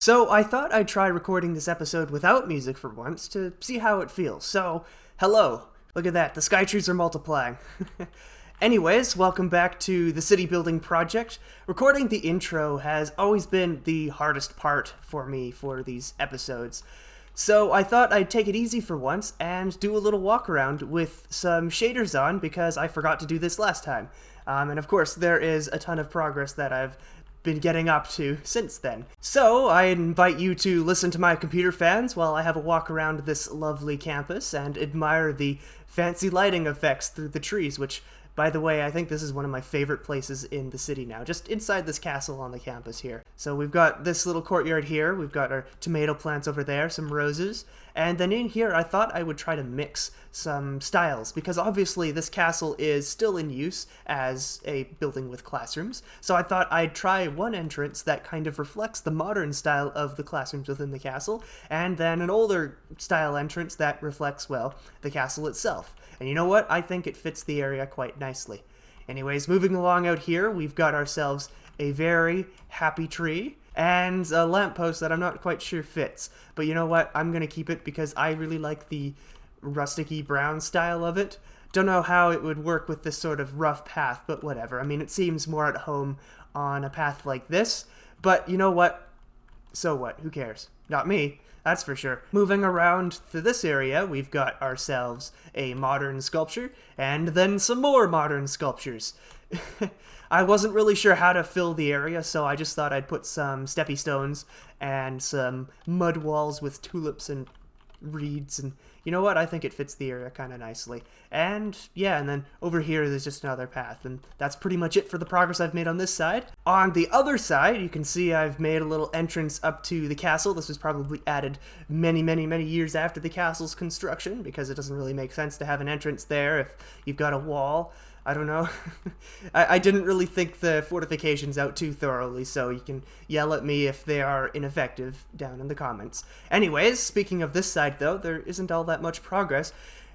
So I thought I'd try recording this episode without music for once to see how it feels. So, hello. Look at that, the sky trees are multiplying. Anyways, welcome back to the city building project. Recording the intro has always been the hardest part for me for these episodes. So I thought I'd take it easy for once and do a little walk around with some shaders on because I forgot to do this last time. And of course, there is a ton of progress that I've been getting up to since then. So I invite you to listen to my computer fans while I have a walk around this lovely campus and admire the fancy lighting effects through the trees, which, by the way, I think this is one of my favorite places in the city now, just inside this castle on the campus here. So we've got this little courtyard here, we've got our tomato plants over there, some roses, and then in here I thought I would try to mix some styles, because obviously this castle is still in use as a building with classrooms, so I thought I'd try one entrance that kind of reflects the modern style of the classrooms within the castle, and then an older style entrance that reflects, well, the castle itself. And you know what? I think it fits the area quite nicely. Anyways, moving along out here, we've got ourselves a very happy tree and a lamppost that I'm not quite sure fits. But you know what? I'm going to keep it because I really like the rusticy brown style of it. Don't know how it would work with this sort of rough path, but whatever. I mean, it seems more at home on a path like this. But you know what? So what? Who cares? Not me. That's for sure. Moving around to this area, we've got ourselves a modern sculpture, and then some more modern sculptures. I wasn't really sure how to fill the area, so I just thought I'd put some steppy stones and some mud walls with tulips and reeds, and you know what? I think it fits the area kind of nicely. And yeah, and then over here there's just another path, and that's pretty much it for the progress I've made on this side. On the other side, you can see I've made a little entrance up to the castle. This was probably added many years after the castle's construction, because it doesn't really make sense to have an entrance there if you've got a wall. I don't know. I didn't really think the fortifications out too thoroughly, so you can yell at me if they are ineffective down in the comments. Anyways, speaking of this side though, there isn't all that much progress,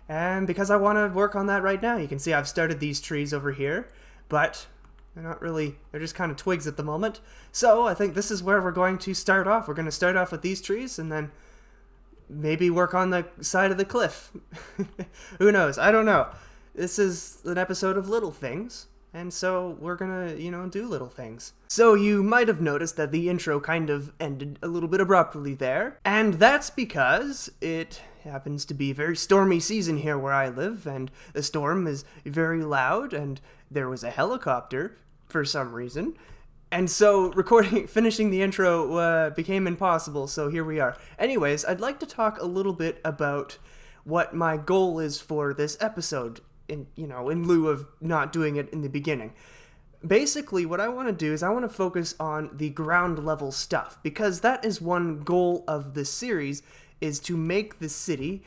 and because I want to work on that right now, you can see I've started these trees over here, but they're not really, they're just kind of twigs at the moment. So I think this is where we're going to start off. We're going to start off with these trees, and then maybe work on the side of the cliff. Who knows? I don't know. This is an episode of Little Things, and so we're gonna, do little things. So you might have noticed that the intro kind of ended a little bit abruptly there, and that's because it happens to be a very stormy season here where I live, and the storm is very loud, and there was a helicopter for some reason, and so finishing the intro became impossible, so here we are. Anyways, I'd like to talk a little bit about what my goal is for this episode, in lieu of not doing it in the beginning. Basically, what I want to do is I want to focus on the ground level stuff, because that is one goal of this series, is to make the city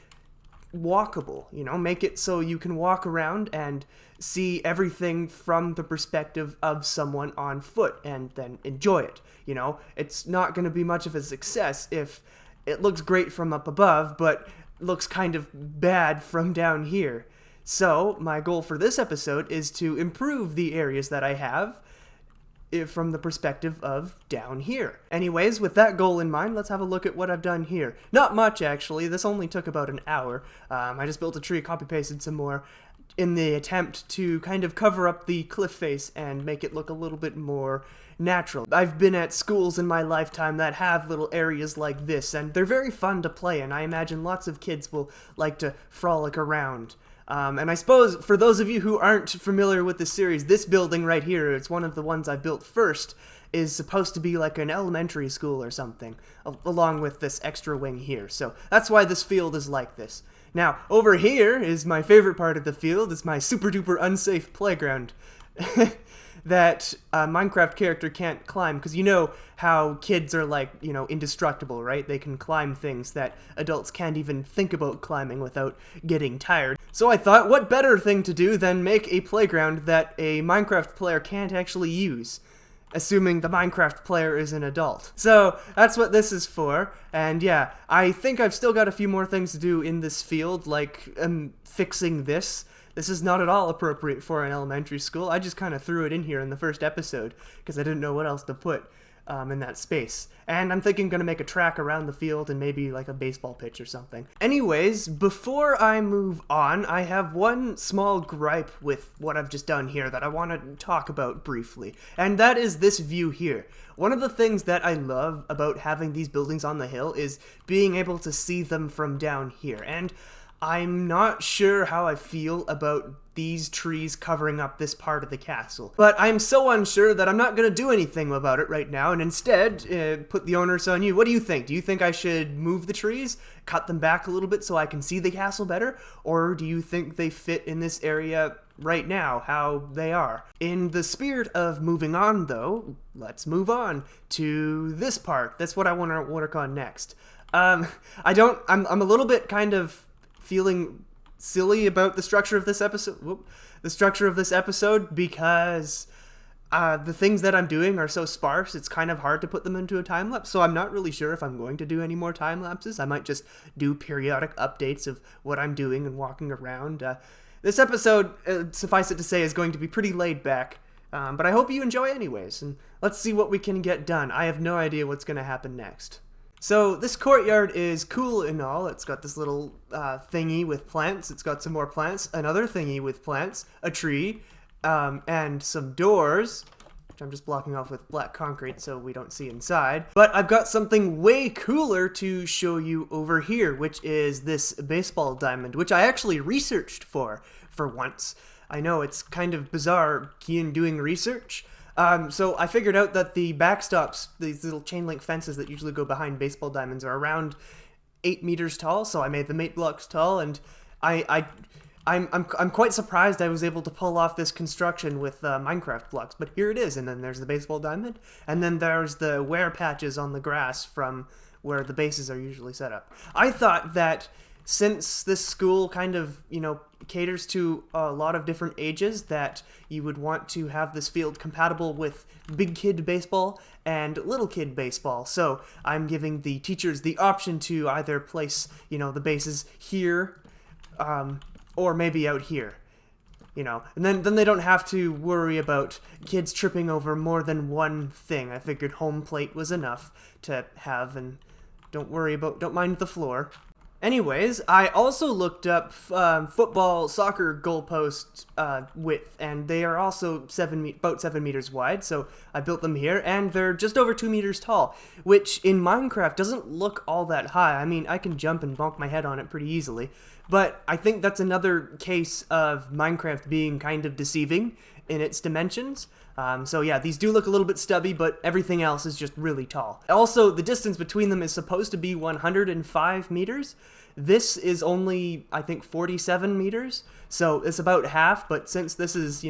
walkable, make it so you can walk around and see everything from the perspective of someone on foot and then enjoy it. It's not going to be much of a success if it looks great from up above, but looks kind of bad from down here. So, my goal for this episode is to improve the areas that I have from the perspective of down here. Anyways, with that goal in mind, let's have a look at what I've done here. Not much, actually. This only took about an hour. I just built a tree, copy-pasted some more in the attempt to kind of cover up the cliff face and make it look a little bit more natural. I've been at schools in my lifetime that have little areas like this, and they're very fun to play in. I imagine lots of kids will like to frolic around. And I suppose, for those of you who aren't familiar with the series, this building right here, it's one of the ones I built first, is supposed to be like an elementary school or something, along with this extra wing here. So that's why this field is like this. Now, over here is my favorite part of the field, is my super duper unsafe playground. That a Minecraft character can't climb, because you know how kids are like, indestructible, right? They can climb things that adults can't even think about climbing without getting tired. So I thought, what better thing to do than make a playground that a Minecraft player can't actually use, assuming the Minecraft player is an adult. So that's what this is for, and yeah, I think I've still got a few more things to do in this field, like fixing this. This is not at all appropriate for an elementary school. I just kind of threw it in here in the first episode because I didn't know what else to put. in that space. And I'm thinking I'm going to make a track around the field and maybe like a baseball pitch or something. Anyways, before I move on, I have one small gripe with what I've just done here that I want to talk about briefly, and that is this view here. One of the things that I love about having these buildings on the hill is being able to see them from down here, and I'm not sure how I feel about these trees covering up this part of the castle. But I'm so unsure that I'm not going to do anything about it right now, and instead put the onus on you. What do you think? Do you think I should move the trees, cut them back a little bit so I can see the castle better? Or do you think they fit in this area right now, how they are? In the spirit of moving on, though, let's move on to this part. That's what I want to work on next. I'm a little bit kind of feeling silly about the structure of this episode. Because the things that I'm doing are so sparse, it's kind of hard to put them into a time lapse. So I'm not really sure if I'm going to do any more time lapses. I might just do periodic updates of what I'm doing and walking around. This episode, suffice it to say, is going to be pretty laid back. But I hope you enjoy anyways. And let's see what we can get done. I have no idea what's going to happen next. So this courtyard is cool and all. It's got this little thingy with plants. It's got some more plants, another thingy with plants, a tree, and some doors, which I'm just blocking off with black concrete so we don't see inside. But I've got something way cooler to show you over here, which is this baseball diamond, which I actually researched for once. I know, it's kind of bizarre, Kian doing research. So I figured out that the backstops, these little chain link fences that usually go behind baseball diamonds, are around 8 meters tall. So I made them 8 blocks tall, and I'm quite surprised I was able to pull off this construction with Minecraft blocks. But here it is, and then there's the baseball diamond, and then there's the wear patches on the grass from where the bases are usually set up. I thought that since this school kind of, caters to a lot of different ages, that you would want to have this field compatible with big kid baseball and little kid baseball. So I'm giving the teachers the option to either place, the bases here, or maybe out here. And then they don't have to worry about kids tripping over more than one thing. I figured home plate was enough to have, and don't mind the floor. Anyways, I also looked up football, soccer goalpost width, and they are also about 7 meters wide, so I built them here, and they're just over 2 meters tall, which in Minecraft doesn't look all that high. I mean, I can jump and bonk my head on it pretty easily, but I think that's another case of Minecraft being kind of deceiving in its dimensions. So yeah, these do look a little bit stubby, but everything else is just really tall. Also, the distance between them is supposed to be 105 meters. This is only, I think, 47 meters, so it's about half, but since this is,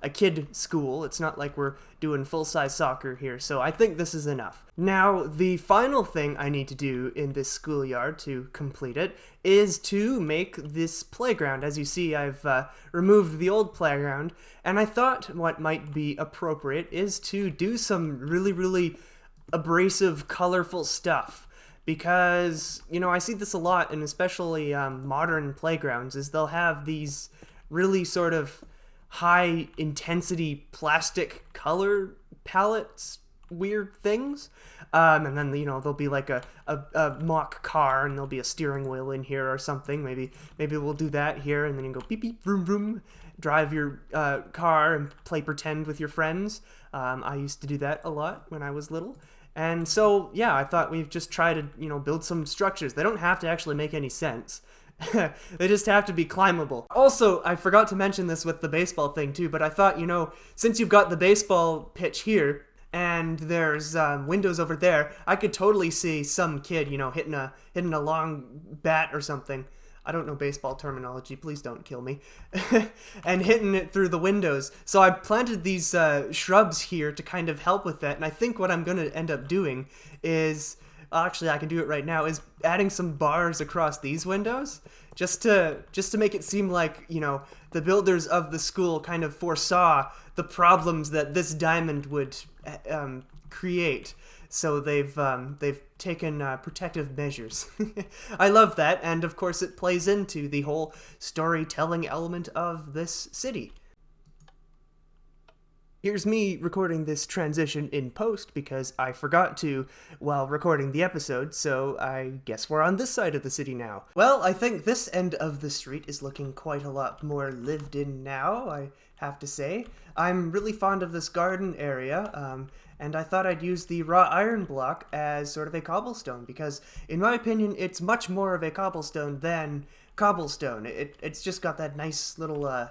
a kid school, it's not like we're doing full-size soccer here, so I think this is enough. Now, the final thing I need to do in this schoolyard to complete it is to make this playground. As you see, I've removed the old playground, and I thought what might be appropriate is to do some really, really abrasive, colorful stuff. Because, I see this a lot, and especially modern playgrounds, is they'll have these really sort of high-intensity plastic color palettes, weird things. And then, there'll be like a mock car, and there'll be a steering wheel in here or something. Maybe we'll do that here, and then you can go beep, beep, vroom, vroom, drive your car and play pretend with your friends. I used to do that a lot when I was little. And so, yeah, I thought we'd just try to, build some structures. They don't have to actually make any sense. They just have to be climbable. Also, I forgot to mention this with the baseball thing too, but I thought, since you've got the baseball pitch here, and there's windows over there, I could totally see some kid, hitting a long bat or something. I don't know baseball terminology, please don't kill me, and hitting it through the windows. So I planted these shrubs here to kind of help with that, and I think what I'm going to end up doing is, actually I can do it right now, is adding some bars across these windows, just to make it seem like, the builders of the school kind of foresaw the problems that this diamond would create. So they've taken protective measures. I love that, and of course it plays into the whole storytelling element of this city. Here's me recording this transition in post because I forgot to while recording the episode, so I guess we're on this side of the city now. Well, I think this end of the street is looking quite a lot more lived in now, I have to say. I'm really fond of this garden area, and I thought I'd use the raw iron block as sort of a cobblestone because, in my opinion, it's much more of a cobblestone than cobblestone. It's just got that nice little a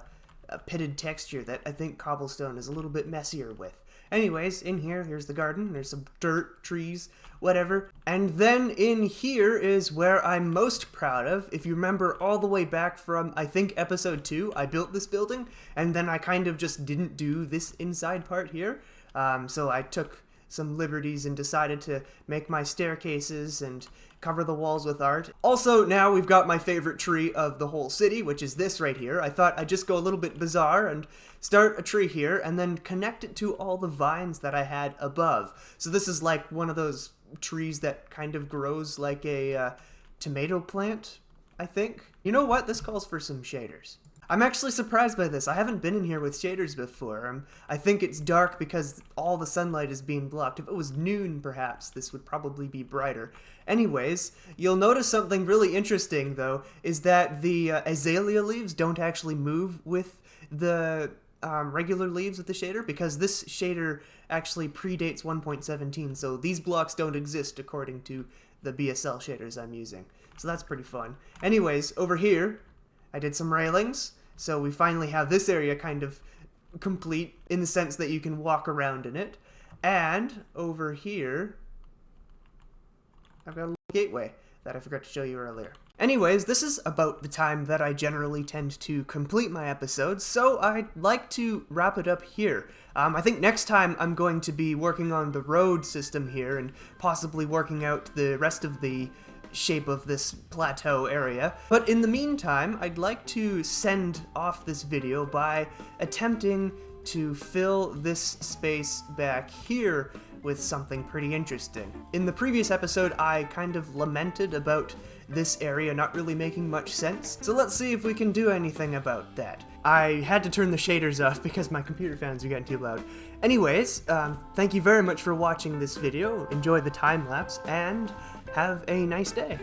pitted texture that I think cobblestone is a little bit messier with. Anyways, in here, here's the garden. There's some dirt, trees, whatever. And then in here is where I'm most proud of. If you remember all the way back from, I think, episode 2, I built this building, and then I kind of just didn't do this inside part here. So I took some liberties and decided to make my staircases and cover the walls with art. Also, now we've got my favorite tree of the whole city, which is this right here. I thought I'd just go a little bit bizarre and start a tree here and then connect it to all the vines that I had above. So this is like one of those trees that kind of grows like a tomato plant, I think. You know what? This calls for some shaders. I'm actually surprised by this. I haven't been in here with shaders before. I think it's dark because all the sunlight is being blocked. If it was noon, perhaps, this would probably be brighter. Anyways, you'll notice something really interesting, though, is that the azalea leaves don't actually move with the regular leaves with the shader, because this shader actually predates 1.17, so these blocks don't exist according to the BSL shaders I'm using. So that's pretty fun. Anyways, over here, I did some railings. So we finally have this area kind of complete in the sense that you can walk around in it. And over here, I've got a little gateway that I forgot to show you earlier. Anyways, this is about the time that I generally tend to complete my episodes, so I'd like to wrap it up here. I think next time I'm going to be working on the road system here and possibly working out the rest of the shape of this plateau area. But in the meantime, I'd like to send off this video by attempting to fill this space back here with something pretty interesting. In the previous episode, I kind of lamented about this area not really making much sense, so let's see if we can do anything about that. I had to turn the shaders off because my computer fans are getting too loud. Anyways, thank you very much for watching this video, enjoy the time lapse, and have a nice day.